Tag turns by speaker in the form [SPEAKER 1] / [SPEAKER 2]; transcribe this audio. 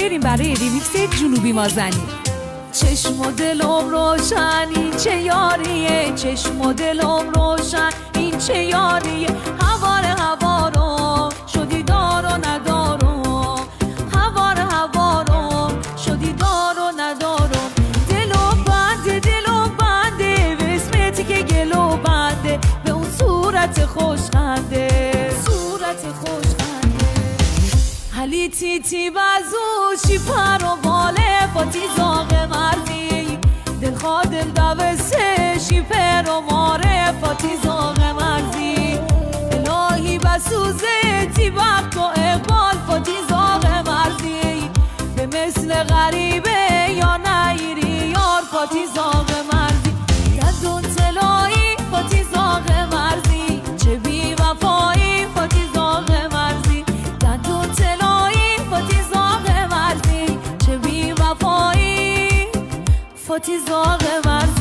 [SPEAKER 1] بریم برای ریمیکس جنوبی مازنی. چشم و دلم روشن این چه یاریه، چشم و دلم روشن این چه یاریه، هوا رو شدی دار و ندارم، هوا رو شدی دار و ندارم، دلم بنده به اسمتی که گلو بنده، به اون صورت خوشخنده، صورت خوشخنده، حالی تیتی بزوشی پر و باله فاتی زاغ مرزی، دلخواه دل دوسته شی پر و ماره فاتی زاغ مرزی، الهی بسوزه تی وقت و اقبال فاتی زاغ مرزی، به مثل غریبه یا نیری یار فاتی زاغ مرزی، دندون طلایی فاتی زاغ مرزی، چه بی وفایی فاتی زاغ مرزی، دندون طلایی فاتی زاغ مرزی، چه بی وفایی فاتی زاغ مرزی.